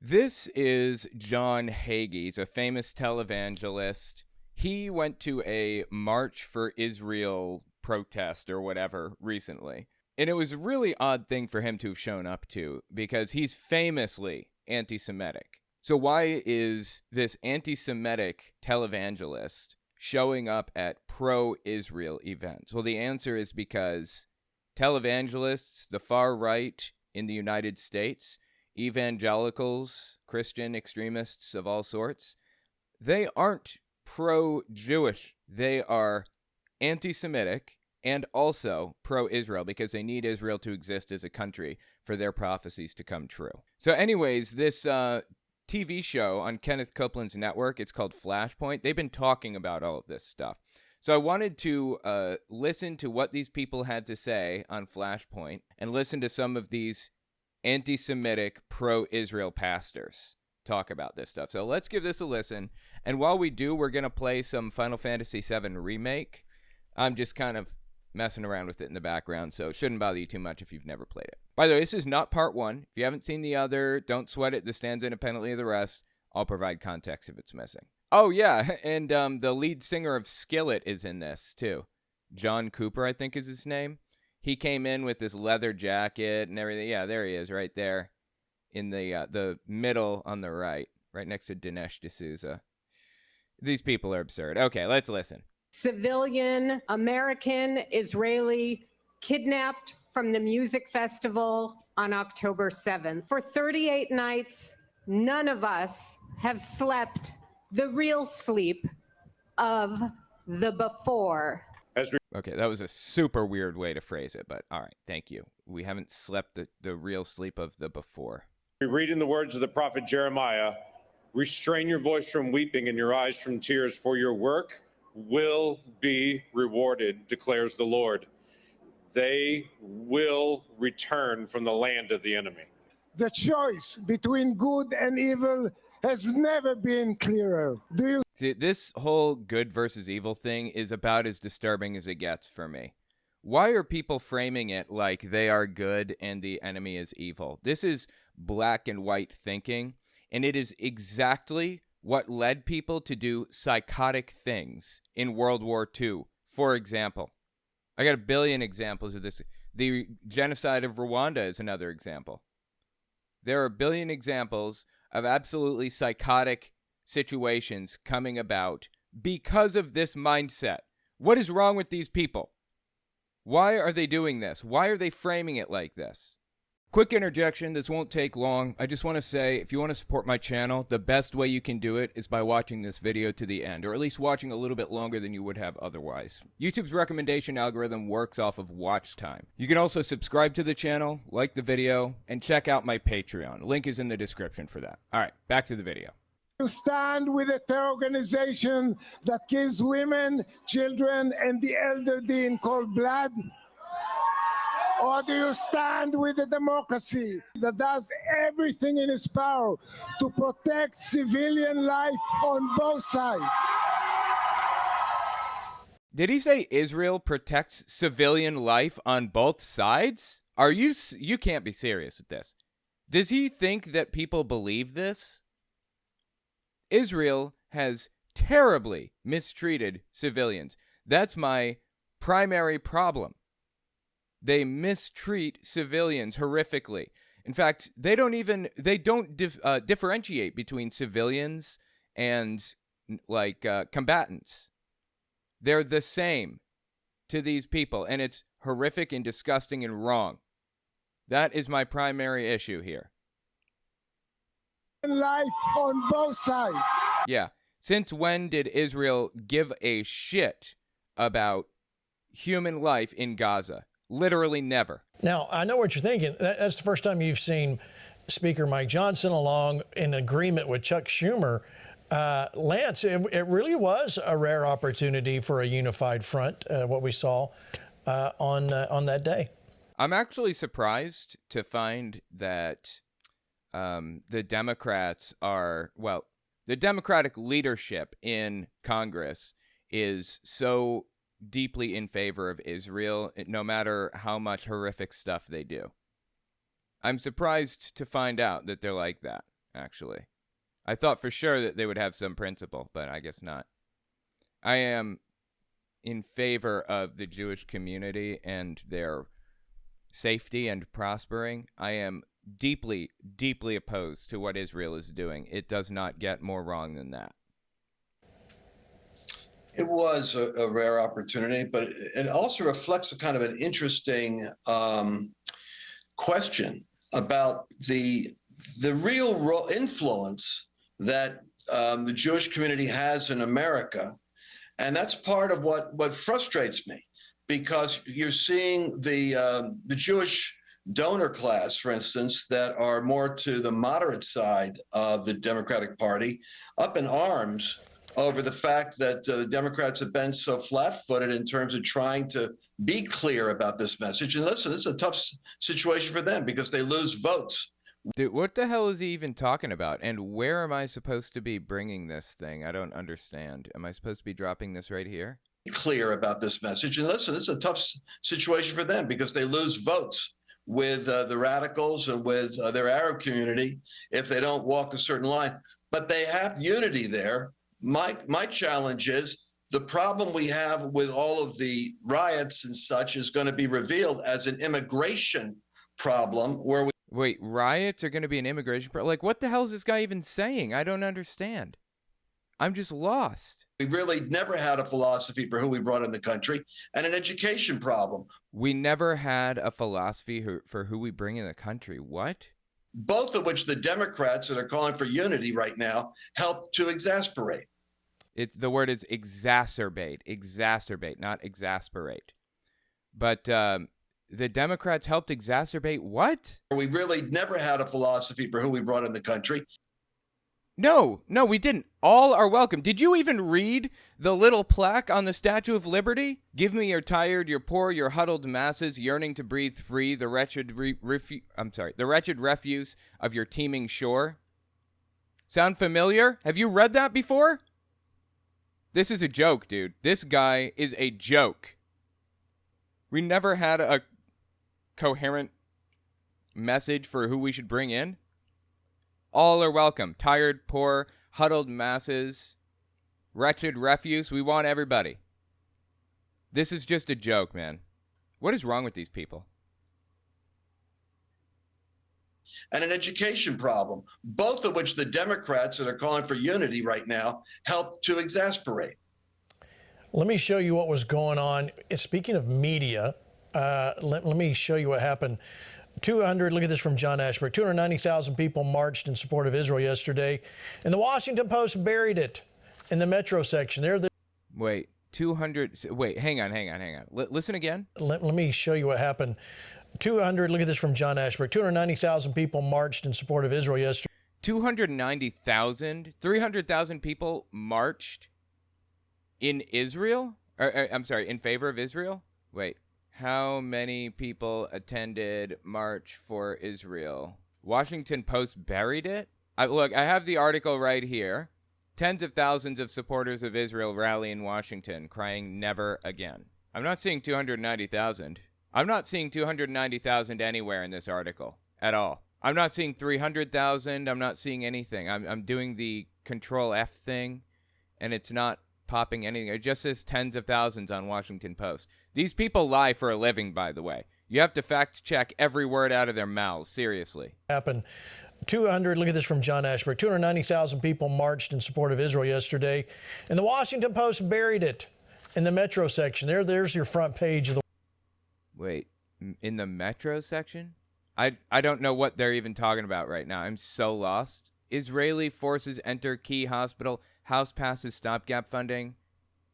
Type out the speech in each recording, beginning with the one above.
This is John Hagee. He's a famous televangelist. He went to a March for Israel protest or whatever recently. And it was a really odd thing for him to have shown up to because he's famously anti-Semitic. So why is this anti-Semitic televangelist showing up at pro-Israel events? Well, the answer is because televangelists, the far right in the United States, evangelicals, Christian extremists of all sorts, they aren't pro-Jewish. They are anti-Semitic and also pro-Israel because they need Israel to exist as a country for their prophecies to come true. So anyways, this TV show on Kenneth Copeland's network, it's called Flashpoint. They've been talking about all of this stuff. So I wanted to listen to what these people had to say on Flashpoint and listen to some of these anti-Semitic pro-Israel pastors talk about this stuff. So let's give this a listen. And while we do, we're going to play some Final Fantasy VII Remake. I'm just kind of messing around with it in the background, so it shouldn't bother you too much if you've never played it. By the way, this is not part one. If you haven't seen the other, don't sweat it. This stands independently of the rest. I'll provide context if it's missing. Oh, yeah, and the lead singer of Skillet is in this, too. John Cooper, I think is his name. He came in with this leather jacket and everything. Yeah, there he is right there in the middle on the right next to Dinesh D'Souza. These people are absurd. Okay, let's listen. Civilian American Israeli kidnapped from the music festival on October 7th. For 38 nights, none of us have slept the real sleep of the before. Okay, that was a super weird way to phrase it, but all right, thank you. We haven't slept the real sleep of the before. We read in the words of the prophet Jeremiah, restrain your voice from weeping and your eyes from tears, for your work will be rewarded, declares the Lord. They will return from the land of the enemy. The choice between good and evil has never been clearer. Do you See, this whole good versus evil thing is about as disturbing as it gets for me. Why are people framing it like they are good and the enemy is evil? This is black and white thinking, and it is exactly what led people to do psychotic things in World War II. For example, I got a billion examples of this. The genocide of Rwanda is another example. There are a billion examples of absolutely psychotic situations coming about because of this mindset. What is wrong with these people? Why are they doing this? Why are they framing it like this? Quick interjection, this won't take long. I just want to say, if you want to support my channel, the best way you can do it is by watching this video to the end, or at least watching a little bit longer than you would have otherwise. YouTube's recommendation algorithm works off of watch time. You can also subscribe to the channel, like the video, and check out my Patreon. Link is in the description for that. All right, back to the video. You stand with a terror organization that kills women, children, and the elderly in cold blood? Or do you stand with a democracy that does everything in its power to protect civilian life on both sides? Did he say Israel protects civilian life on both sides? You can't be serious with this. Does he think that people believe this? Israel has terribly mistreated civilians. That's my primary problem. They mistreat civilians horrifically. In fact, they don't differentiate between civilians and combatants. They're the same to these people, and it's horrific and disgusting and wrong. That is my primary issue here. Life on both sides. Yeah. Since when did Israel give a shit about human life in Gaza? Literally never. Now, I know what you're thinking. That's the first time you've seen Speaker Mike Johnson along in agreement with Chuck Schumer. Lance, it really was a rare opportunity for a unified front, what we saw on that day. I'm actually surprised to find that the Democrats the Democratic leadership in Congress is so deeply in favor of Israel, no matter how much horrific stuff they do. I'm surprised to find out that they're like that. actually. I thought for sure that they would have some principle, but I guess not. I am in favor of the Jewish community and their safety and prospering. I am deeply, deeply opposed to what Israel is doing. It does not get more wrong than that. It was a rare opportunity, but it also reflects a kind of an interesting question about the real influence that the Jewish community has in America. And that's part of what frustrates me, because you're seeing the Jewish donor class, for instance, that are more to the moderate side of the Democratic Party, up in arms over the fact that the Democrats have been so flat-footed in terms of trying to be clear about this message. And listen, this is a tough situation for them because they lose votes. Dude, what the hell is he even talking about? And where am I supposed to be bringing this thing? I don't understand. Am I supposed to be dropping this right here? Clear about this message. And listen, this is a tough situation for them because they lose votes with the radicals and with their Arab community if they don't walk a certain line. But they have unity there. My challenge is the problem we have with all of the riots and such is going to be revealed as an immigration problem where we... Wait, riots are going to be an immigration problem? Like, what the hell is this guy even saying? I don't understand. I'm just lost. We really never had a philosophy for who we brought in the country, and an education problem. We never had a philosophy for who we bring in the country. What? Both of which the Democrats that are calling for unity right now help to exasperate. The word is exacerbate, not exasperate. But the Democrats helped exacerbate what? We really never had a philosophy for who we brought in the country. No, we didn't. All are welcome. Did you even read the little plaque on the Statue of Liberty? Give me your tired, your poor, your huddled masses yearning to breathe free, the wretched refuse of your teeming shore. Sound familiar? Have you read that before? This is a joke, dude. This guy is a joke. We never had a coherent message for who we should bring in. All are welcome. Tired, poor, huddled masses, wretched refuse. We want everybody. This is just a joke, man. What is wrong with these people? And an education problem, both of which the Democrats that are calling for unity right now help to exasperate. Let me show you what was going on. Speaking of media, let me show you what happened. Look at this from John Ashbrook. 290,000 people marched in support of Israel yesterday, and the Washington Post buried it in the metro section. Wait, 200. Wait, hang on. Listen again. Let me show you what happened. Look at this from John Ashbrook. 290,000 people marched in support of Israel yesterday. 290,000? 300,000 people marched in Israel? I'm sorry, in favor of Israel? Wait. How many people attended March for Israel? Washington Post buried it? Look, I have the article right here. Tens of thousands of supporters of Israel rally in Washington, crying never again. I'm not seeing 290,000. I'm not seeing 290,000 anywhere in this article at all. I'm not seeing 300,000. I'm not seeing anything. I'm doing the Control F thing, and it's not popping anything. It just says tens of thousands on Washington Post. These people lie for a living, by the way. You have to fact check every word out of their mouths. Seriously. Look at this from John Ashbrook. 290,000 people marched in support of Israel yesterday, and the Washington Post buried it in the metro section. There's your front page of the... Wait, in the metro section? I don't know what they're even talking about right now. I'm so lost. Israeli forces enter key hospital. House passes stopgap funding.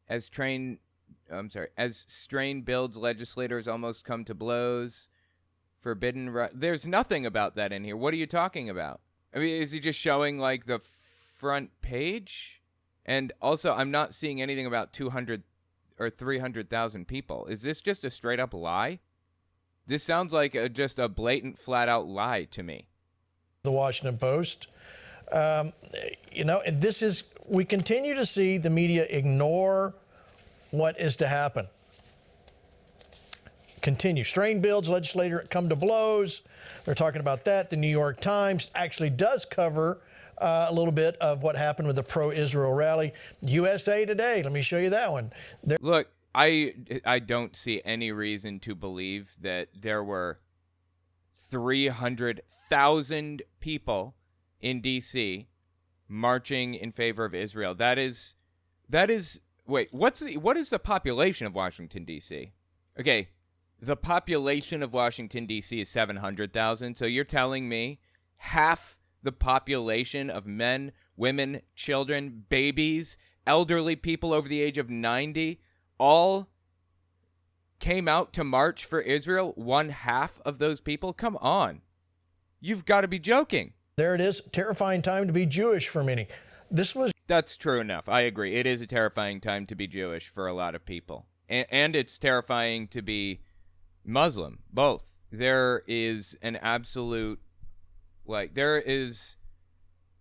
As strain builds, legislators almost come to blows. There's nothing about that in here. What are you talking about? I mean, is he just showing like the front page? And also, I'm not seeing anything about 200 or 300,000 people. Is this just a straight up lie? This sounds like just a blatant, flat out lie to me. The Washington Post. We continue to see the media ignore what is to happen. Continue. Strain builds, legislator come to blows. They're talking about that. The New York Times actually does cover a little bit of what happened with the pro-Israel rally. USA Today, let me show you that one. Look, I don't see any reason to believe that there were 300,000 people in D.C. marching in favor of Israel. That is. Wait, what is the population of Washington, D.C.? Okay, the population of Washington, D.C. is 700,000. So you're telling me half the population of men, women, children, babies, elderly people over the age of 90 all came out to march for Israel? One half of those people? Come on. You've got to be joking. There it is. Terrifying time to be Jewish for many. That's true enough. I agree. It is a terrifying time to be Jewish for a lot of people. And it's terrifying to be Muslim, both. There is an absolute, there is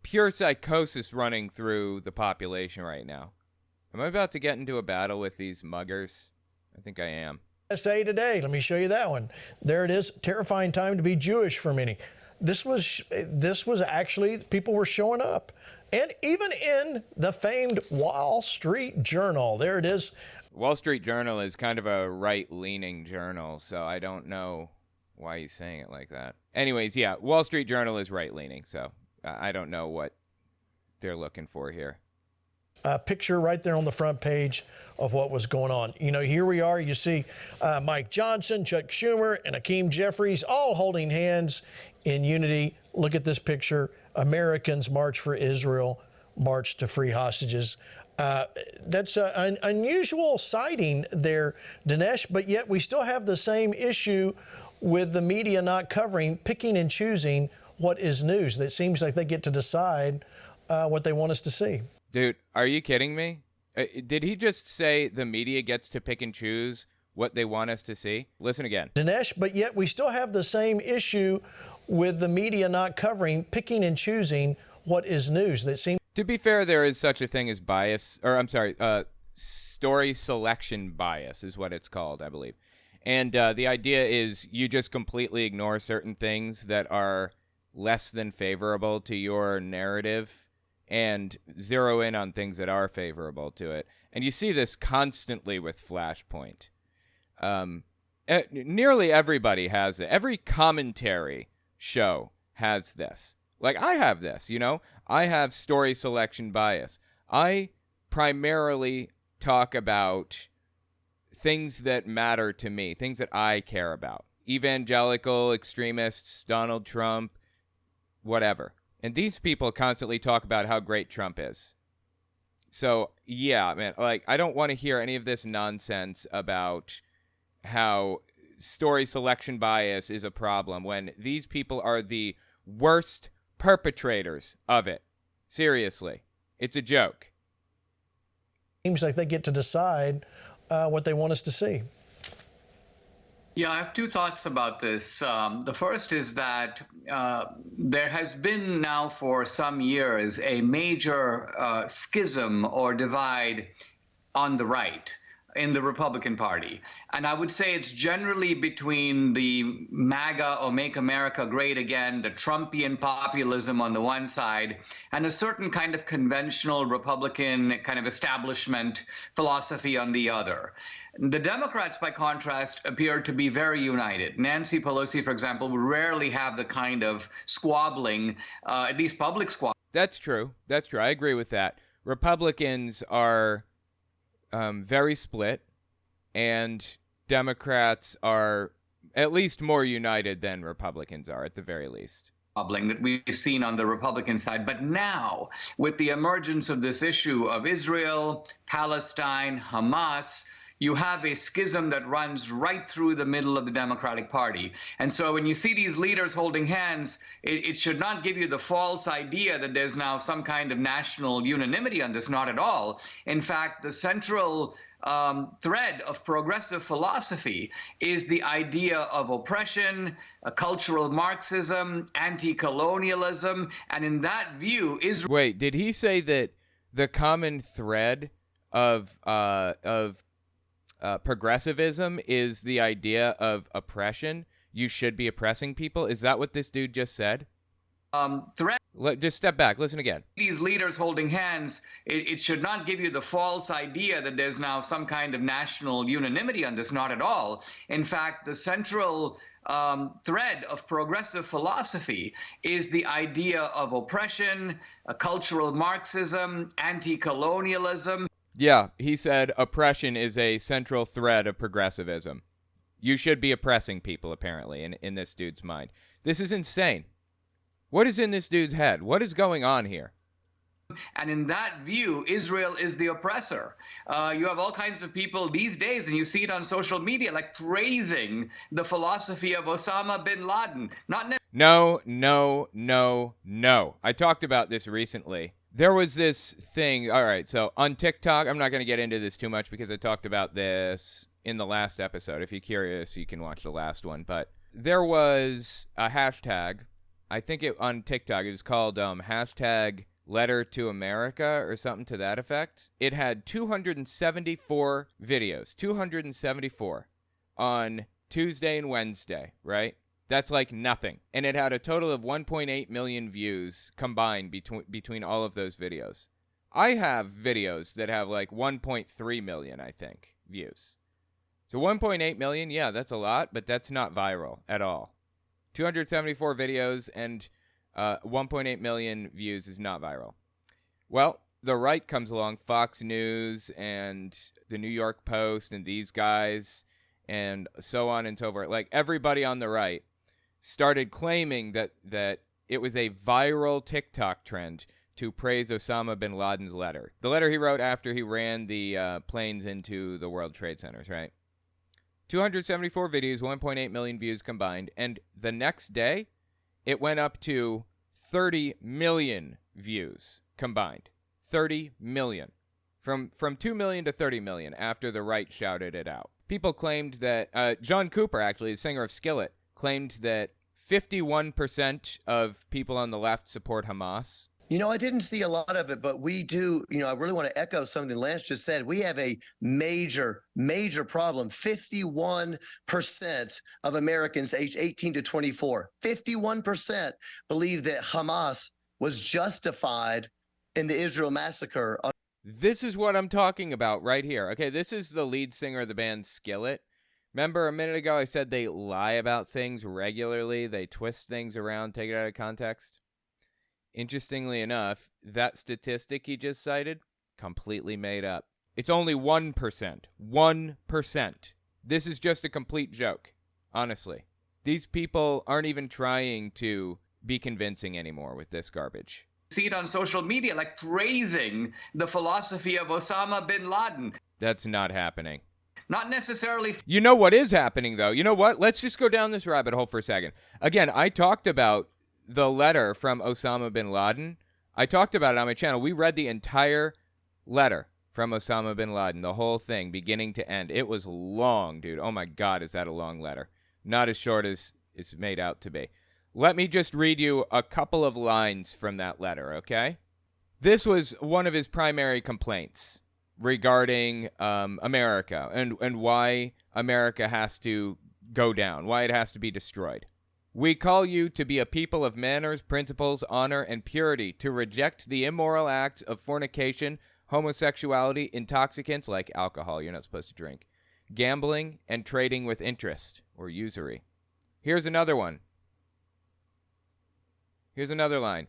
pure psychosis running through the population right now. Am I about to get into a battle with these muggers? I think I am. USA Today, let me show you that one. There it is. Terrifying time to be Jewish for many. This was actually, people were showing up. And even in the famed Wall Street Journal, there it is. Wall Street Journal is kind of a right-leaning journal, so I don't know why he's saying it like that. Anyways, yeah, Wall Street Journal is right-leaning, so I don't know what they're looking for here. A picture right there on the front page of what was going on. You know, here we are. You see Mike Johnson, Chuck Schumer, and Hakeem Jeffries all holding hands in unity. Look at this picture. Americans march for Israel, march to free hostages. That's an unusual sighting there, Dinesh, but yet we still have the same issue with the media not covering, picking and choosing what is news. It seems like they get to decide what they want us to see. Dude, are you kidding me? Did he just say the media gets to pick and choose what they want us to see? Listen again. Dinesh, but yet we still have the same issue with the media not covering, picking and choosing what is news. That seems. To be fair, there is such a thing as bias, or I'm sorry, story selection bias is what it's called, I believe. And the idea is you just completely ignore certain things that are less than favorable to your narrative and zero in on things that are favorable to it. And you see this constantly with Flashpoint. Nearly everybody has it. Every commentary show has this. Like, I have this, you know? I have story selection bias. I primarily talk about things that matter to me, things that I care about. Evangelical, extremists, Donald Trump, whatever. And these people constantly talk about how great Trump is. So, yeah, man, I don't want to hear any of this nonsense about how story selection bias is a problem when these people are the worst perpetrators of it. Seriously. It's a joke. Seems like they get to decide what they want us to see. Yeah, I have two thoughts about this. The first is that there has been now for some years a major schism or divide on the right in the Republican Party. And I would say it's generally between the MAGA or Make America Great Again, the Trumpian populism on the one side, and a certain kind of conventional Republican kind of establishment philosophy on the other. The Democrats, by contrast, appear to be very united. Nancy Pelosi, for example, would rarely have the kind of squabbling, at least public squabbling. That's true. That's true. I agree with that. Republicans are very split, and Democrats are at least more united than Republicans are, at the very least. That we've seen on the Republican side. But now, with the emergence of this issue of Israel, Palestine, Hamas, you have a schism that runs right through the middle of the Democratic Party. And so when you see these leaders holding hands, it should not give you the false idea that there's now some kind of national unanimity on this, not at all. In fact, the central thread of progressive philosophy is the idea of oppression, cultural Marxism, anti-colonialism, and in that view, Israel... Wait, did he say that the common thread of progressivism is the idea of oppression? You should be oppressing people? Is that what this dude just said? threat. Just step back. Listen again. These leaders holding hands, it should not give you the false idea that there's now some kind of national unanimity on this. Not at all. In fact, the central thread of progressive philosophy is the idea of oppression, cultural Marxism, anti-colonialism. Yeah, he said oppression is a central thread of progressivism. You should be oppressing people, apparently, in this dude's mind. This is insane. What is in this dude's head? What is going on here? And in that view, Israel is the oppressor. You have all kinds of people these days, and you see it on social media, like praising the philosophy of Osama bin Laden. No. I talked about this recently. There was this thing. All right, so on TikTok, I'm not going to get into this too much because I talked about this in the last episode. If you're curious, you can watch the last one. But there was a hashtag. I think on TikTok, it was called hashtag Letter to America or something to that effect. It had 274 videos, 274 on Tuesday and Wednesday, right? That's like nothing. And it had a total of 1.8 million views combined between all of those videos. I have videos that have like 1.3 million, I think, views. So 1.8 million, yeah, that's a lot, but that's not viral at all. 274 videos and 1.8 million views is not viral. Well, the right comes along, Fox News and the New York Post and these guys and so on and so forth. Like everybody on the right started claiming that it was a viral TikTok trend to praise Osama bin Laden's letter. The letter he wrote after he ran the planes into the World Trade Centers, right? 274 videos, 1.8 million views combined. And the next day, it went up to 30 million views combined. 30 million. From 2 million to 30 million after the right shouted it out. People claimed that, John Cooper, actually, the singer of Skillet, claimed that 51% of people on the left support Hamas. You know, I didn't see a lot of it, but we do, I really want to echo something Lance just said. We have a major, major problem. 51% of Americans aged 18 to 24, 51% believe that Hamas was justified in the Israel massacre. This is what I'm talking about right here. Okay, this is the lead singer of the band Skillet. Remember a minute ago I said they lie about things regularly? They twist things around, take it out of context? Interestingly enough, that statistic he just cited, completely made up. It's only 1%. 1%. This is just a complete joke, honestly. These people aren't even trying to be convincing anymore with this garbage. See it on social media, like praising the philosophy of Osama bin Laden. That's not happening. Not necessarily. You know what is happening, though? You know what? Let's just go down this rabbit hole for a second. Again, I talked about the letter from Osama bin Laden. I talked about it on my channel. We read the entire letter from Osama bin Laden, the whole thing, beginning to end. It was long, dude. Oh my God, is that a long letter? Not as short as it's made out to be. Let me just read you a couple of lines from that letter, okay? This was one of his primary complaints regarding America and why America has to go down, why it has to be destroyed. We call you to be a people of manners, principles, honor, and purity, to reject the immoral acts of fornication, homosexuality, intoxicants like alcohol, you're not supposed to drink, gambling, and trading with interest, or usury. Here's another one. Here's another line.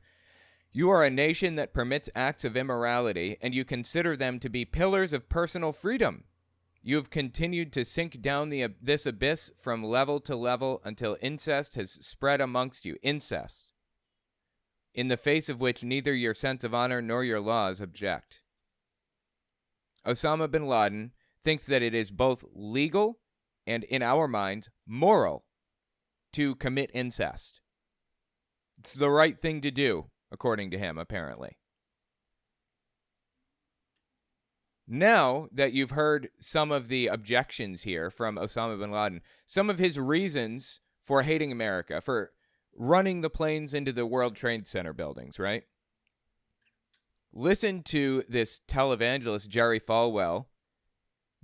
You are a nation that permits acts of immorality, and you consider them to be pillars of personal freedom. You have continued to sink down this abyss from level to level until incest has spread amongst you. Incest. In the face of which neither your sense of honor nor your laws object. Osama bin Laden thinks that it is both legal and, in our minds, moral to commit incest. It's the right thing to do, according to him, apparently. Now that you've heard some of the objections here from Osama bin Laden, some of his reasons for hating America, for running the planes into the World Trade Center buildings, right? Listen to this televangelist, Jerry Falwell,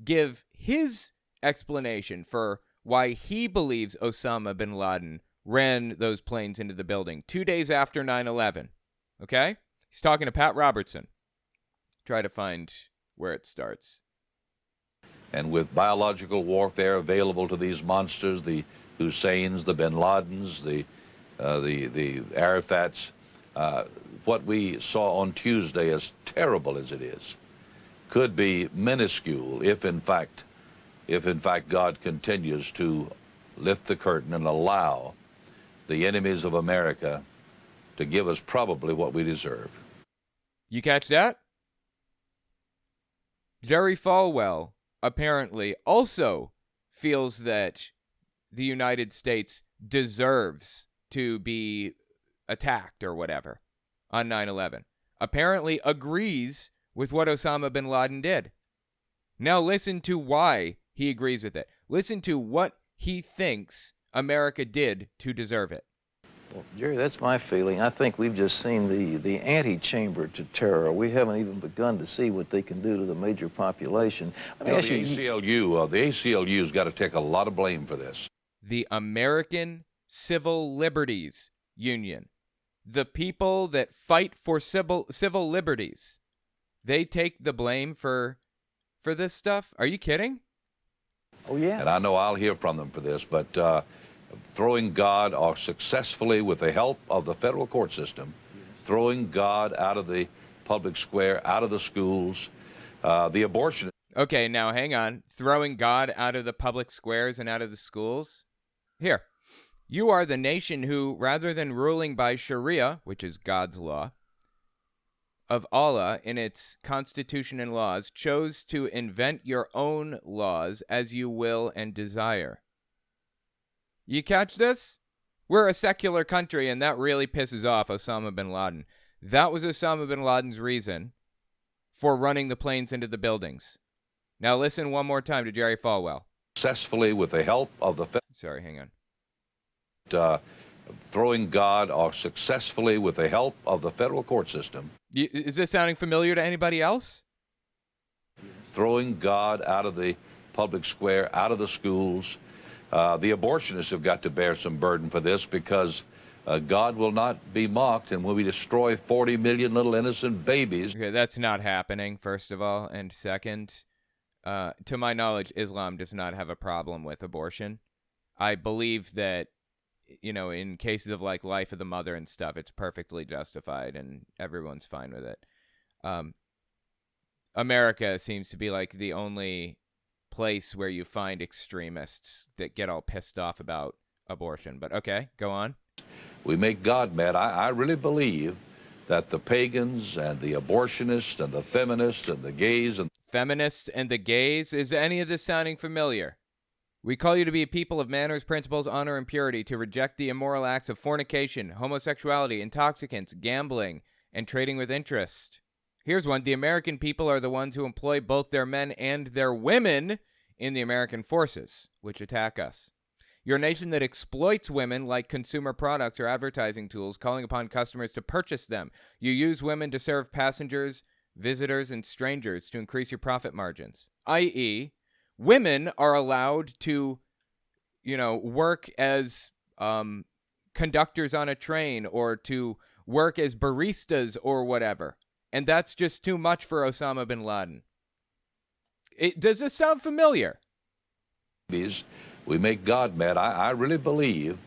give his explanation for why he believes Osama bin Laden ran those planes into the building 2 days after 9/11. Okay? He's talking to Pat Robertson. Try to find where it starts. And with biological warfare available to these monsters, the Husseins, the Bin Ladens, the Arafats, what we saw on Tuesday, as terrible as it is, could be minuscule if in fact God continues to lift the curtain and allow the enemies of America to give us probably what we deserve. You catch that? Jerry Falwell apparently also feels that the United States deserves to be attacked or whatever on 9/11. Apparently agrees with what Osama bin Laden did. Now listen to why he agrees with it. Listen to what he thinks America did to deserve it. Well, Jerry, that's my feeling. I think we've just seen the antechamber to terror. We haven't even begun to see what they can do to the major population. The ACLU's got to take a lot of blame for this. The American Civil Liberties Union, the people that fight for civil liberties, they take the blame for this stuff? Are you kidding? Oh, yeah. And I know I'll hear from them for this, but throwing God, or successfully with the help of the federal court system, throwing God out of the public square, out of the schools, the abortion. Okay, now hang on. Throwing God out of the public squares and out of the schools? Here, you are the nation who, rather than ruling by Sharia, which is God's law, of Allah in its constitution and laws, chose to invent your own laws as you will and desire. You catch this? We're a secular country, and that really pisses off Osama bin Laden. That was Osama bin Laden's reason for running the planes into the buildings. Now listen one more time to Jerry Falwell. Successfully with the help of the... Sorry, hang on. Throwing God, or successfully with the help of the federal court system. Is this sounding familiar to anybody else? Throwing God out of the public square, out of the schools. The abortionists have got to bear some burden for this, because God will not be mocked, and when we destroy 40 million little innocent babies... Okay, that's not happening, first of all. And second, to my knowledge, Islam does not have a problem with abortion. I believe that, you know, in cases of like life of the mother and stuff, it's perfectly justified and everyone's fine with it. America seems to be like the only place where you find extremists that get all pissed off about abortion. But okay, go on. We make God mad. I really believe that the pagans and the abortionists and the feminists and the gays and... Feminists and the gays? Is any of this sounding familiar? We call you to be a people of manners, principles, honor, and purity, to reject the immoral acts of fornication, homosexuality, intoxicants, gambling, and trading with interest. Here's one. The American people are the ones who employ both their men and their women in the American forces, which attack us. You're a nation that exploits women like consumer products or advertising tools, calling upon customers to purchase them. You use women to serve passengers, visitors, and strangers to increase your profit margins, i.e., women are allowed to, work as conductors on a train or to work as baristas or whatever. And that's just too much for Osama bin Laden. Does this sound familiar? We make God mad. I really believe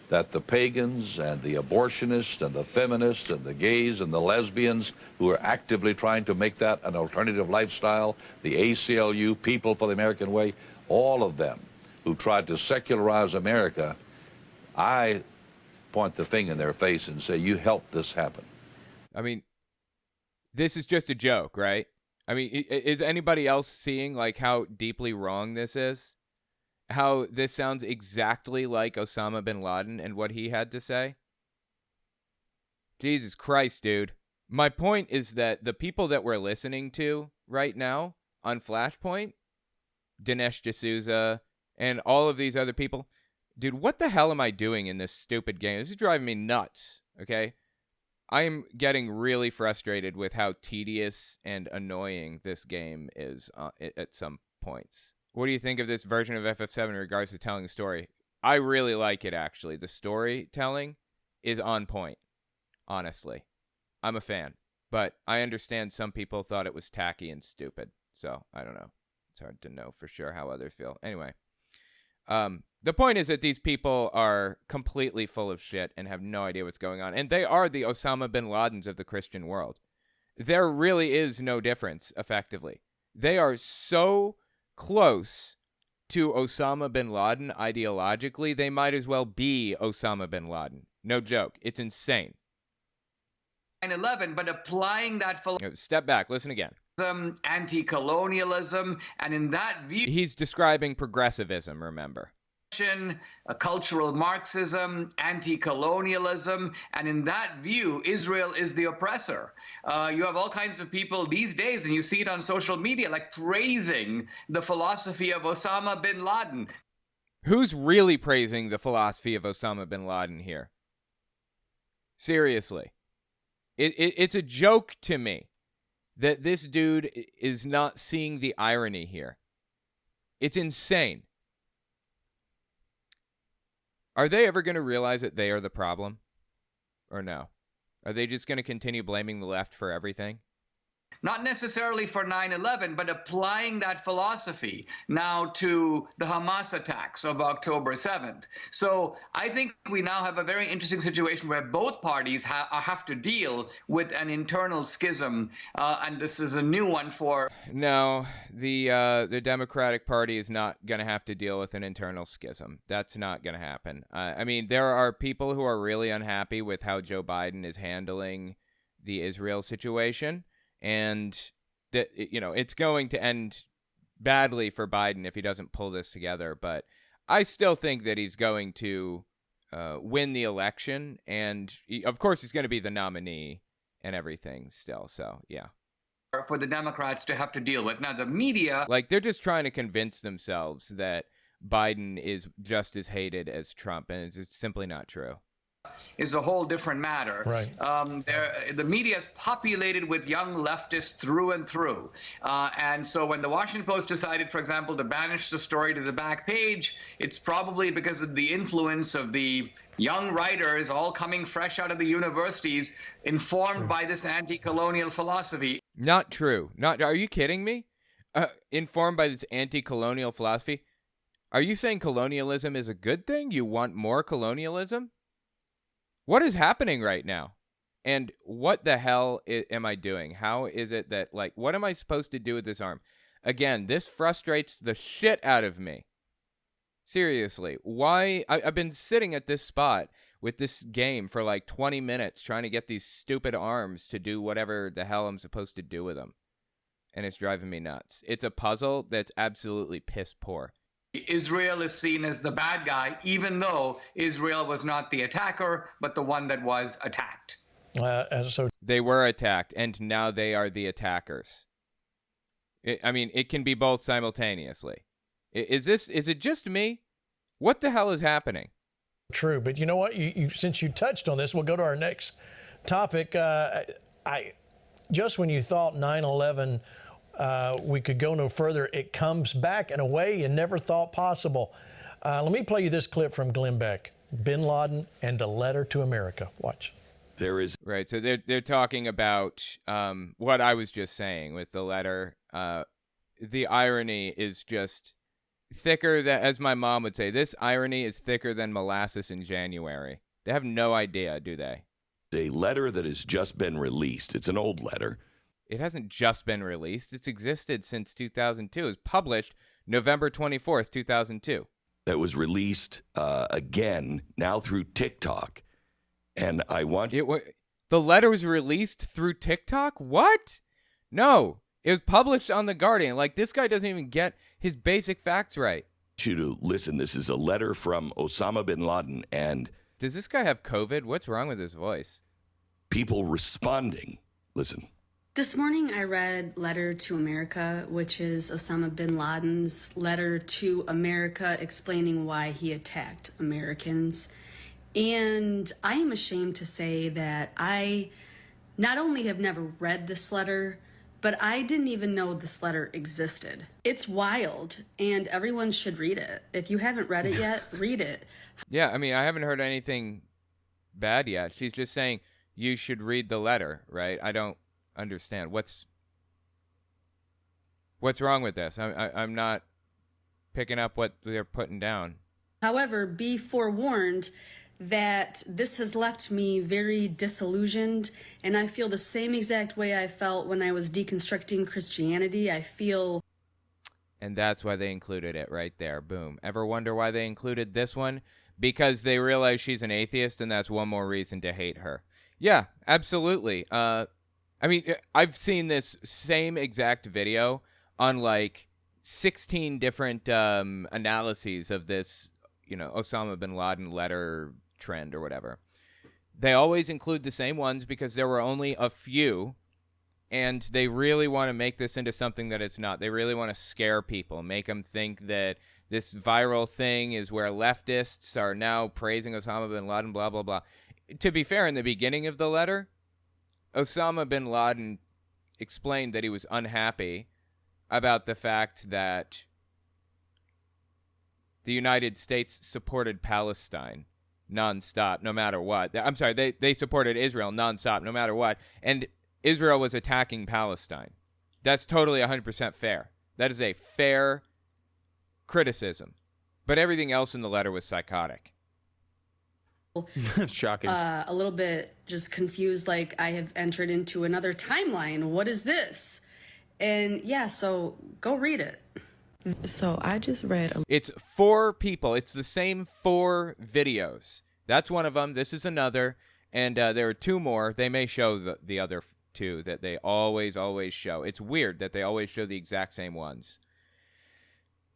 that the pagans and the abortionists and the feminists and the gays and the lesbians who are actively trying to make that an alternative lifestyle, the ACLU, People for the American Way, all of them who tried to secularize America, I point the finger in their face and say, you helped this happen. I mean, this is just a joke, right? I mean, is anybody else seeing like how deeply wrong this is? How this sounds exactly like Osama bin Laden and what he had to say? Jesus Christ, dude. My point is that the people that we're listening to right now on Flashpoint, Dinesh D'Souza, and all of these other people, dude, what the hell am I doing in this stupid game? This is driving me nuts, okay? I'm getting really frustrated with how tedious and annoying this game is at some points. What do you think of this version of FF7 in regards to telling a story? I really like it, actually. The storytelling is on point, honestly. I'm a fan. But I understand some people thought it was tacky and stupid. So, I don't know. It's hard to know for sure how others feel. Anyway, the point is that these people are completely full of shit and have no idea what's going on. And they are the Osama bin Ladens of the Christian world. There really is no difference, effectively. They are so close to Osama bin Laden ideologically, they might as well be Osama bin Laden. No joke. It's insane. 9/11, but applying that philosophy. Step back. Listen again. Anti-colonialism, and in that view, he's describing progressivism, remember. Cultural Marxism, anti-colonialism, and in that view, Israel is the oppressor. You have all kinds of people these days, and you see it on social media, like praising the philosophy of Osama bin Laden. Who's really praising the philosophy of Osama bin Laden here? Seriously. It's a joke to me that this dude is not seeing the irony here. It's insane. Are they ever going to realize that they are the problem? Or no? Are they just going to continue blaming the left for everything? Not necessarily for 9/11, but applying that philosophy now to the Hamas attacks of October 7th. So I think we now have a very interesting situation where both parties have to deal with an internal schism, and this is a new one for... No, the Democratic Party is not going to have to deal with an internal schism. That's not going to happen. I mean, there are people who are really unhappy with how Joe Biden is handling the Israel situation. And that, you know, it's going to end badly for Biden if he doesn't pull this together. But I still think that he's going to win the election. And of course, he's going to be the nominee and everything still. So, yeah. For the Democrats to have to deal with. Now, the media... Like, they're just trying to convince themselves that Biden is just as hated as Trump. And it's simply not true. Is a whole different matter. Right. The media is populated with young leftists through and through. And so when the Washington Post decided, for example, to banish the story to the back page, it's probably because of the influence of the young writers all coming fresh out of the universities, informed by this anti-colonial philosophy. Not true. Are you kidding me? Informed by this anti-colonial philosophy? Are you saying colonialism is a good thing? You want more colonialism? What is happening right now? And what the hell am I doing? How is it that, like, what am I supposed to do with this arm? Again, this frustrates the shit out of me. Seriously, why? I've been sitting at this spot with this game for like 20 minutes trying to get these stupid arms to do whatever the hell I'm supposed to do with them. And it's driving me nuts. It's a puzzle that's absolutely piss poor. Israel is seen as the bad guy, even though Israel was not the attacker, but the one that was attacked. So they were attacked, and now they are the attackers. It can be both simultaneously. Is it just me? What the hell is happening? True, but you know what? You since you touched on this, we'll go to our next topic. Just when you thought 9/11. We could go no further. It comes back in a way you never thought possible. Let me play you this clip from Glenn Beck, Bin Laden and a Letter to America. Watch. There is right. So they're talking about what I was just saying with the letter. The irony is just thicker than, as my mom would say, this irony is thicker than molasses in January. They have no idea, do they? A letter that has just been released. It's an old letter. It hasn't just been released. It's existed since 2002. It was published November 24th, 2002. That was released again now through TikTok. And I want... The letter was released through TikTok? What? No. It was published on The Guardian. Like, this guy doesn't even get his basic facts right. I want you to listen. This is a letter from Osama bin Laden, and... Does this guy have COVID? What's wrong with his voice? People responding. Listen. This morning I read Letter to America, which is Osama bin Laden's letter to America explaining why he attacked Americans. And I am ashamed to say that I not only have never read this letter, but I didn't even know this letter existed. It's wild, and everyone should read it. If you haven't read it yet, read it. Yeah, I mean, I haven't heard anything bad yet. She's just saying you should read the letter, right? I don't understand. What's wrong with this? I'm not picking up what they're putting down. However, be forewarned that this has left me very disillusioned, and I feel the same exact way I felt when I was deconstructing Christianity. I feel... And that's why they included it right there. Boom. Ever wonder why they included this one? Because they realize she's an atheist, and that's one more reason to hate her. Yeah, absolutely. I mean, I've seen this same exact video on like 16 different analyses of this, Osama bin Laden letter trend or whatever. They always include the same ones because there were only a few, and they really want to make this into something that it's not. They really want to scare people, make them think that this viral thing is where leftists are now praising Osama bin Laden, blah, blah, blah. To be fair, in the beginning of the letter, Osama bin Laden explained that he was unhappy about the fact that the United States supported Palestine nonstop, no matter what. I'm sorry, they supported Israel nonstop, no matter what. And Israel was attacking Palestine. That's totally 100% fair. That is a fair criticism. But everything else in the letter was psychotic. Shocking. A little bit just confused, like I have entered into another timeline. What is this? And yeah, so go read it. So I just read... It's 4 people. It's the same 4 videos. That's one of them. This is another. And there are 2 more. They may show the other 2 that they always show. It's weird that they always show the exact same ones.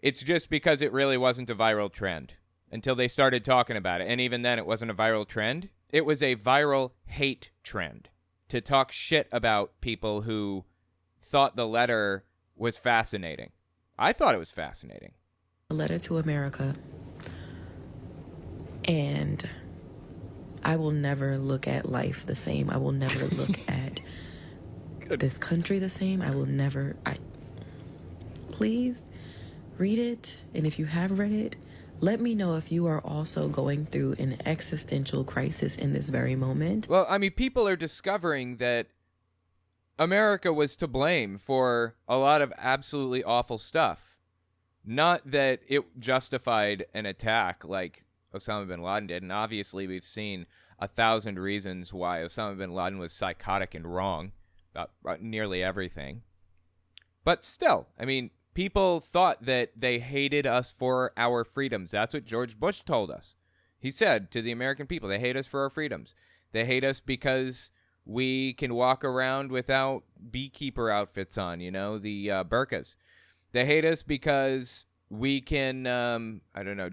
It's just because it really wasn't a viral trend until they started talking about it. And even then, it wasn't a viral trend. It was a viral hate trend to talk shit about people who thought the letter was fascinating. I thought it was fascinating. A letter to America. And I will never look at life the same. I will never look at this country the same. I will never... Please read it. And if you have read it, let me know if you are also going through an existential crisis in this very moment. Well, I mean, people are discovering that America was to blame for a lot of absolutely awful stuff. Not that it justified an attack like Osama bin Laden did. And obviously, we've seen 1,000 reasons why Osama bin Laden was psychotic and wrong about nearly everything. But still, I mean, people thought that they hated us for our freedoms. That's what George Bush told us. He said to the American people, they hate us for our freedoms. They hate us because we can walk around without beekeeper outfits on, the burqas. They hate us because we can,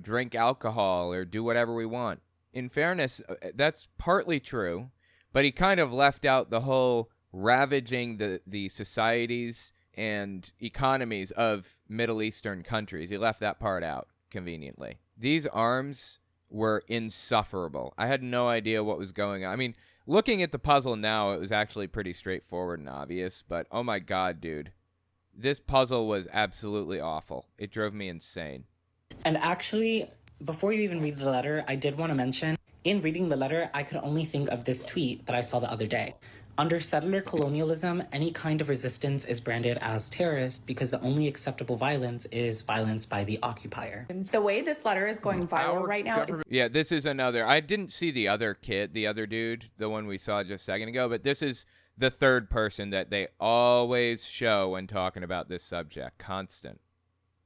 drink alcohol or do whatever we want. In fairness, that's partly true, but he kind of left out the whole ravaging the societies and economies of Middle Eastern countries. He left that part out conveniently. These arms were insufferable. I had no idea what was going on. I mean, looking at the puzzle now, it was actually pretty straightforward and obvious, but oh my God, dude. This puzzle was absolutely awful. It drove me insane. And actually, before you even read the letter, I did want to mention, in reading the letter, I could only think of this tweet that I saw the other day. Under settler colonialism, any kind of resistance is branded as terrorist because the only acceptable violence is violence by the occupier. The way this letter is going viral right now is... Yeah, this is another... I didn't see the other kid, the other dude, the one we saw just a second ago, but this is the third person that they always show when talking about this subject. Constant.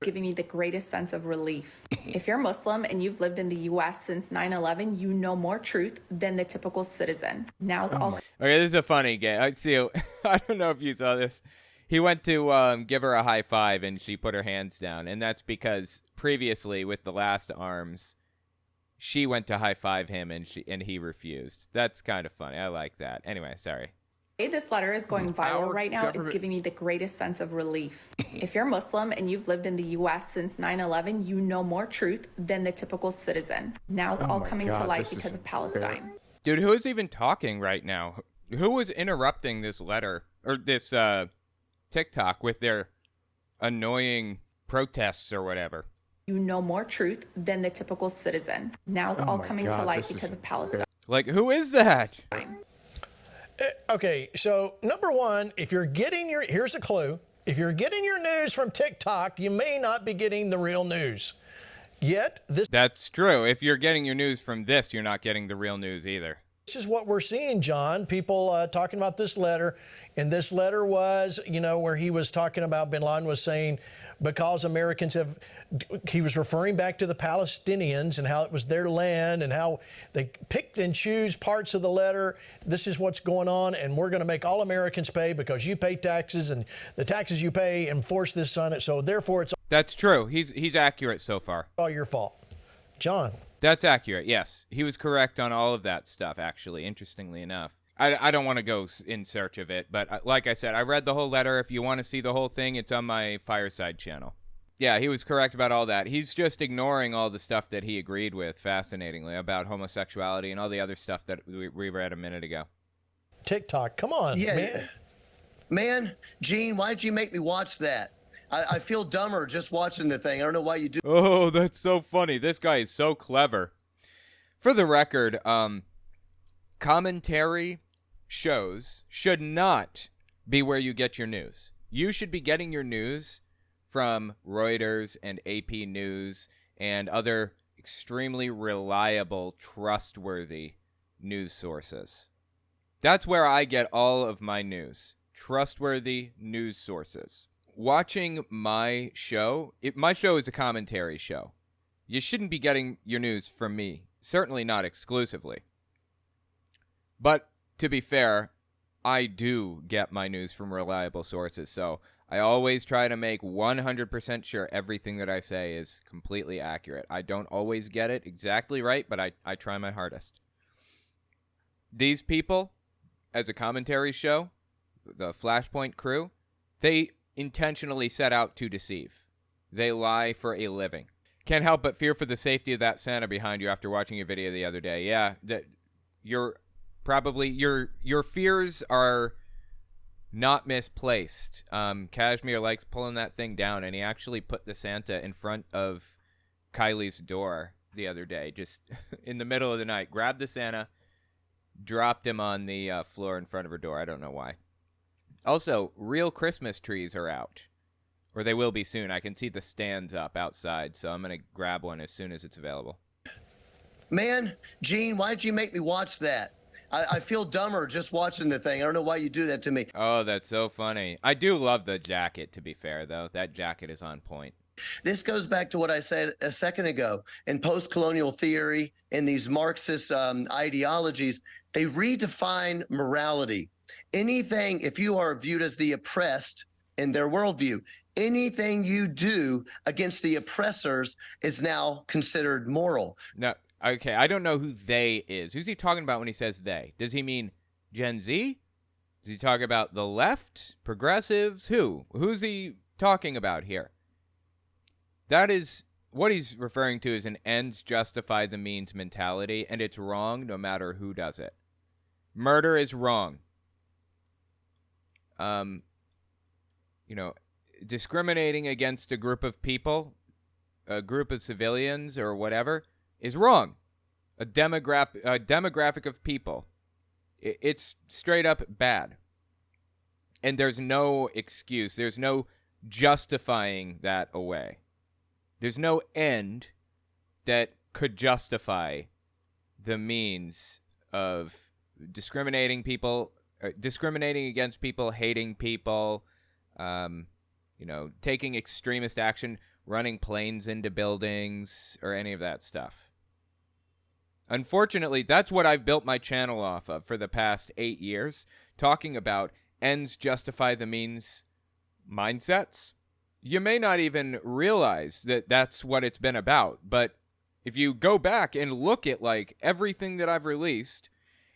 Giving me the greatest sense of relief. If you're Muslim and you've lived in the U.S. since 9/11, you know more truth than the typical citizen. Now it's all... Okay, this is a funny game. I don't know if you saw this. He went to give her a high five, and she put her hands down. And that's because previously, with the last arms, she went to high five him, and he refused. That's kind of funny. I like that. Anyway, sorry. The way this letter is going viral right now is giving me the greatest sense of relief. If you're Muslim and you've lived in the U.S. since 9/11, you know more truth than the typical citizen. Now it's all coming to light because of Palestine. Dude, who is even talking right now? Who was interrupting this letter or this TikTok with their annoying protests or whatever. You know more truth than the typical citizen. Now it's all coming to light because of Palestine. Like, who is that? Okay, so number one, if you're getting here's a clue. If you're getting your news from TikTok, you may not be getting the real news. Yet, That's true. If you're getting your news from this, you're not getting the real news either. This is what we're seeing, John. People talking about this letter. And this letter was, where he was talking about bin Laden was saying, because Americans he was referring back to the Palestinians and how it was their land and how they picked and choose parts of the letter. This is what's going on, and we're going to make all Americans pay because you pay taxes, and the taxes you pay enforce this on it. So therefore, it's That's true. He's accurate so far. all your fault. John. That's accurate, yes. He was correct on all of that stuff, actually, interestingly enough. I don't want to go in search of it, but like I said, I read the whole letter. If you want to see the whole thing, it's on my Fireside channel. Yeah, he was correct about all that. He's just ignoring all the stuff that he agreed with, fascinatingly, about homosexuality and all the other stuff that we read a minute ago. TikTok, come on, man. Gene, why did you make me watch that? I feel dumber just watching the thing. I don't know why you do. Oh, that's so funny. This guy is so clever. For the record, commentary shows should not be where you get your news. You should be getting your news from Reuters and AP News and other extremely reliable, trustworthy news sources. That's where I get all of my news. Trustworthy news sources. Watching my show is a commentary show. You shouldn't be getting your news from me. Certainly not exclusively. But to be fair, I do get my news from reliable sources, so I always try to make 100% sure everything that I say is completely accurate. I don't always get it exactly right, but I try my hardest. These people, as a commentary show, the Flashpoint crew, they intentionally set out to deceive. They lie for a living. Can't help but fear for the safety of that Santa behind you after watching a video the other day. Yeah, your fears are not misplaced. Kashmir likes pulling that thing down, and he actually put the Santa in front of Kylie's door the other day, just in the middle of the night. Grabbed the Santa, dropped him on the floor in front of her door. I don't know why. Also, real Christmas trees are out, or they will be soon. I can see the stands up outside, so I'm going to grab one as soon as it's available. Man, Gene, why did you make me watch that? I feel dumber just watching the thing. I don't know why you do that to me. Oh, that's so funny. I do love the jacket, to be fair, though. That jacket is on point. This goes back to what I said a second ago. In post-colonial theory, in these Marxist ideologies, they redefine morality. Anything, if you are viewed as the oppressed in their worldview, anything you do against the oppressors is now considered moral. No, okay, I don't know who they is. Who's he talking about when he says they? Does he mean Gen Z? Does he talk about the left? Progressives? Who? Who's he talking about here? That is what he's referring to as an ends justify the means mentality, and it's wrong no matter who does it. Murder is wrong. Discriminating against a group of people, a group of civilians or whatever, is wrong. A demographic of people. It's straight up bad. And there's no excuse. There's no justifying that away. There's no end that could justify the means of discriminating against people, hating people, taking extremist action, running planes into buildings, or any of that stuff. Unfortunately, that's what I've built my channel off of for the past 8 years, talking about ends justify the means mindsets. You may not even realize that that's what it's been about, but if you go back and look at everything that I've released,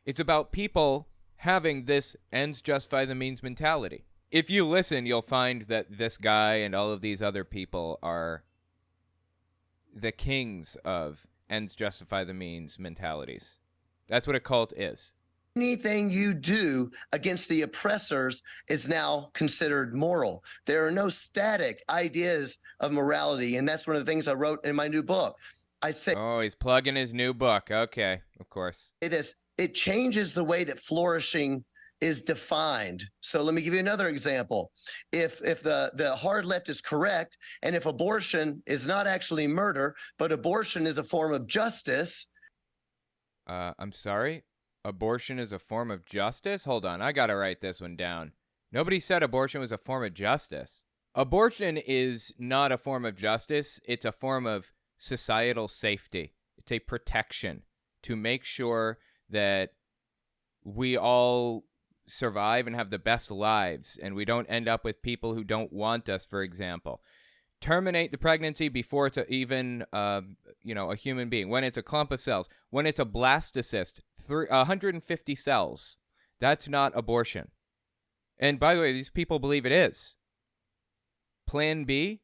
it's about people having this ends justify the means mentality. If you listen, you'll find that this guy and all of these other people are the kings of ends justify the means mentalities. That's what a cult is. Anything you do against the oppressors is now considered moral. There are no static ideas of morality, and that's one of the things I wrote in my new book. I say, oh, he's plugging his new book. Okay, of course. This, it changes the way that flourishing is defined. So let me give you another example. If the hard left is correct, and if abortion is not actually murder, but abortion is a form of justice. I'm sorry? Abortion is a form of justice? Hold on, I gotta write this one down. Nobody said abortion was a form of justice. Abortion is not a form of justice. It's a form of societal safety. It's a protection to make sure that we all survive and have the best lives, and we don't end up with people who don't want us, for example. Terminate the pregnancy before it's even, a human being. When it's a clump of cells. When it's a blastocyst, 150 cells. That's not abortion. And by the way, these people believe it is. Plan B,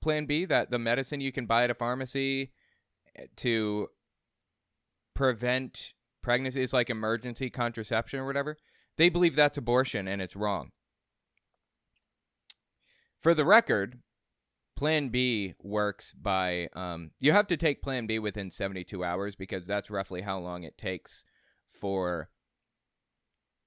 Plan B, that the medicine you can buy at a pharmacy to prevent pregnancy is like emergency contraception or whatever. They believe that's abortion, and it's wrong. For the record, Plan B works by, you have to take Plan B within 72 hours because that's roughly how long it takes for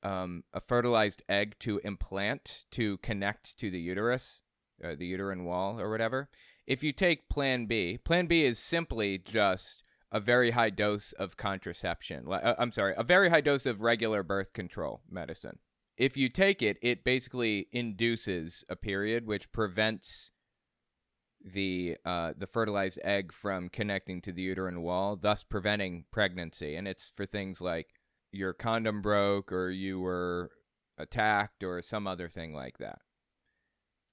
a fertilized egg to implant, to connect to the uterus, the uterine wall or whatever. If you take Plan B is simply just a very high dose of contraception. A very high dose of regular birth control medicine. If you take it, it basically induces a period which prevents the fertilized egg from connecting to the uterine wall, thus preventing pregnancy. And it's for things like your condom broke or you were attacked or some other thing like that.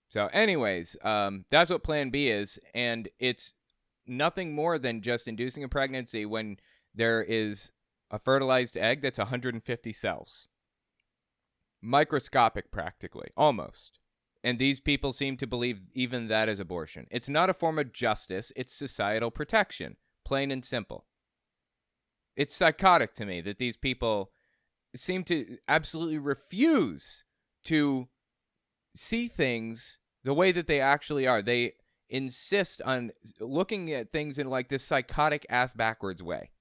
So anyways, that's what Plan B is, and it's nothing more than just inducing a pregnancy when there is a fertilized egg that's 150 cells. Microscopic, practically, almost. And these people seem to believe even that is abortion. It's not a form of justice, it's societal protection, plain and simple. It's psychotic to me that these people seem to absolutely refuse to see things the way that they actually are. They insist on looking at things in like this psychotic ass backwards way.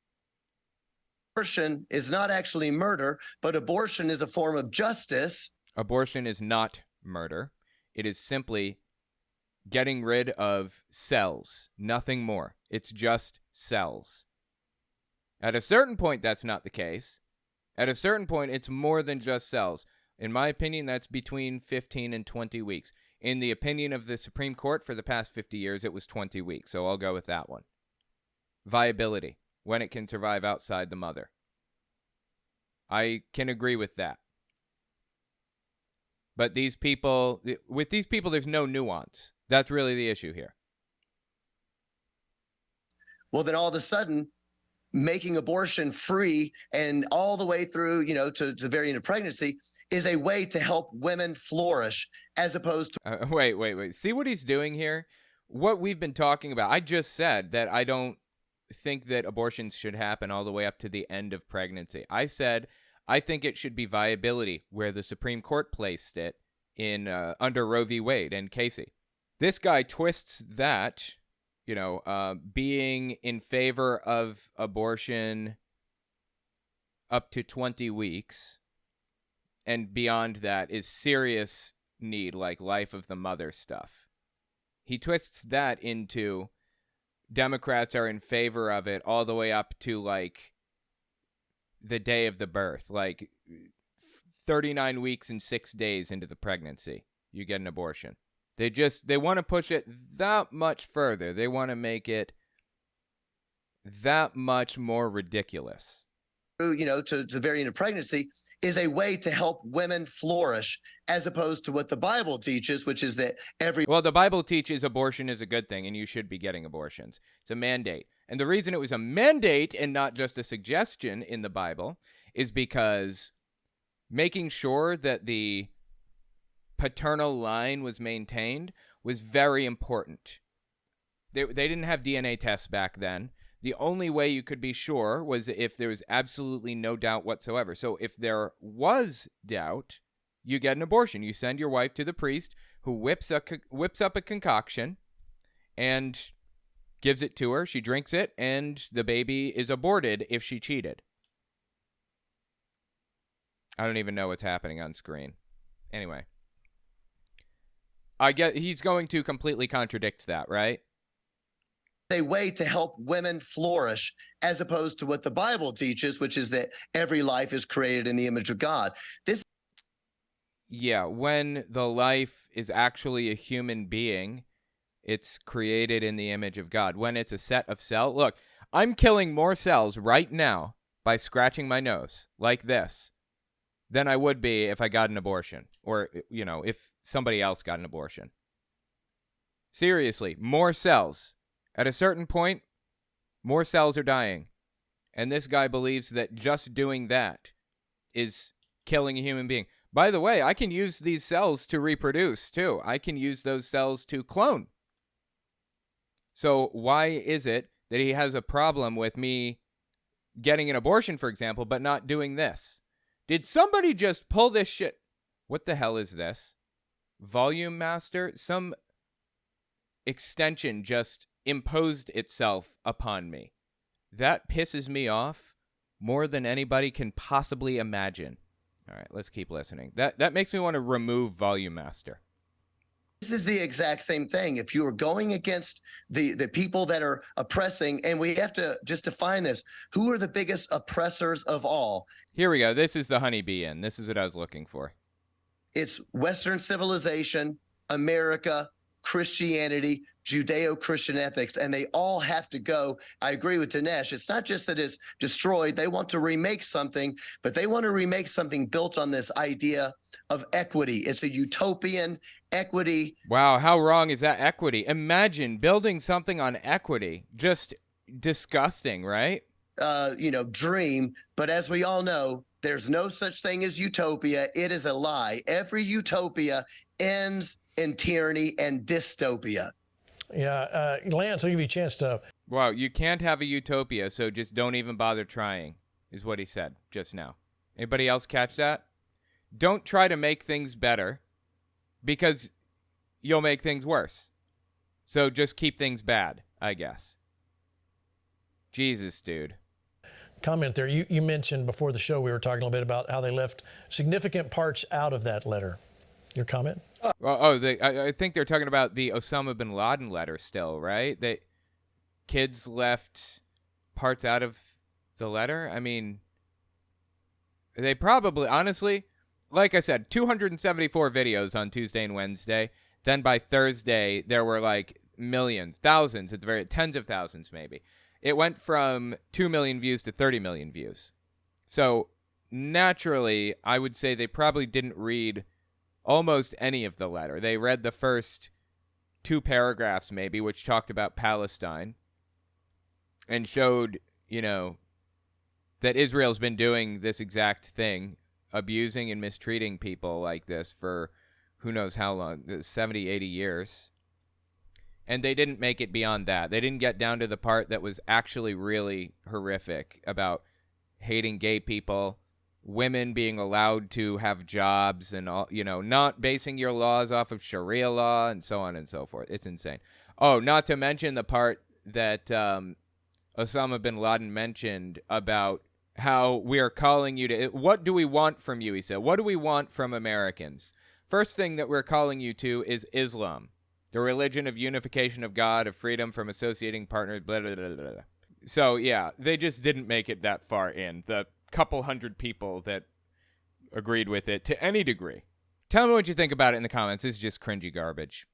Abortion is not actually murder, but abortion is a form of justice. Abortion is not murder. It is simply getting rid of cells, nothing more. It's just cells. At a certain point, that's not the case. At a certain point, it's more than just cells. In my opinion, that's between 15 and 20 weeks. In the opinion of the Supreme Court for the past 50 years, it was 20 weeks, so I'll go with that one. Viability, when it can survive outside the mother. I can agree with that. But with these people, there's no nuance. That's really the issue here. Well, then all of a sudden, making abortion free and all the way through, to the very end of pregnancy is a way to help women flourish as opposed to... Wait. See what he's doing here? What we've been talking about. I just said that I don't think that abortions should happen all the way up to the end of pregnancy. I said I think it should be viability, where the Supreme Court placed it in under Roe v. Wade and Casey. This guy twists that, being in favor of abortion up to 20 weeks and beyond that is serious need, like life of the mother stuff. He twists that into Democrats are in favor of it all the way up to like the day of the birth, like 39 weeks and 6 days into the pregnancy, you get an abortion. They want to push it that much further. They want to make it that much more ridiculous. To the very end of pregnancy is a way to help women flourish as opposed to what the Bible teaches, which is that Well, the Bible teaches abortion is a good thing and you should be getting abortions. It's a mandate. And the reason it was a mandate and not just a suggestion in the Bible is because making sure that the paternal line was maintained was very important. They didn't have DNA tests back then. The only way you could be sure was if there was absolutely no doubt whatsoever. So if there was doubt, you get an abortion. You send your wife to the priest, who whips up a concoction and gives it to her. She drinks it, and the baby is aborted if she cheated. I don't even know what's happening on screen. Anyway. I get he's going to completely contradict that, right? A way to help women flourish, as opposed to what the Bible teaches, which is that every life is created in the image of God. Yeah, when the life is actually a human being, it's created in the image of God. When it's a set of cells, look, I'm killing more cells right now by scratching my nose like this than I would be if I got an abortion, or, you know, if somebody else got an abortion. Seriously, more cells. At a certain point, more cells are dying. And this guy believes that just doing that is killing a human being. By the way, I can use these cells to reproduce, too. I can use those cells to clone. So why is it that he has a problem with me getting an abortion, for example, but not doing this? Did somebody just pull this shit? What the hell is this? Volume Master? Some extension just imposed itself upon me. That pisses me off more than anybody can possibly imagine. All right, let's keep listening. That makes me want to remove Volume Master. This is the exact same thing. If you are going against the people that are oppressing, and we have to just define this, who are the biggest oppressors of all? Here we go. This is the honeybee in. This is what I was looking for. It's Western civilization, America, Christianity, Judeo-Christian ethics, and they all have to go. I agree with Dinesh. It's not just that it's destroyed. They want to remake something, but they want to remake something built on this idea of equity. It's a utopian equity. Wow, how wrong is that equity? Imagine building something on equity. Just disgusting, right? Dream. But as we all know, there's no such thing as utopia. It is a lie. Every utopia ends in tyranny and dystopia. Yeah, Lance, I'll give you a chance to... Wow, you can't have a utopia, so just don't even bother trying, is what he said just now. Anybody else catch that? Don't try to make things better, because you'll make things worse. So just keep things bad, I guess. Jesus, dude. Comment there. You mentioned before the show, we were talking a little bit about how they left significant parts out of that letter. Your comment? I think they're talking about the Osama bin Laden letter still, right? Kids left parts out of the letter. I mean, they probably, honestly, like I said, 274 videos on Tuesday and Wednesday. Then by Thursday, there were like millions, thousands, at the very tens of thousands maybe. It went from 2 million views to 30 million views. So naturally, I would say they probably didn't read almost any of the letter. They read the first 2 paragraphs maybe, which talked about Palestine and showed, that Israel's been doing this exact thing, abusing and mistreating people like this for who knows how long, 70, 80 years. And they didn't make it beyond that. They didn't get down to the part that was actually really horrific about hating gay people, women being allowed to have jobs and all, not basing your laws off of Sharia law and so on and so forth. It's insane. Oh, not to mention the part that Osama bin Laden mentioned about how we are calling you to, what do we want from you, he said. What do we want from Americans? First thing that we're calling you to is Islam, the religion of unification of God, of freedom from associating partners, blah, blah, blah, blah. So, yeah, they just didn't make it that far in. The couple hundred people that agreed with it to any degree. Tell me what you think about it in the comments. This is just cringy garbage.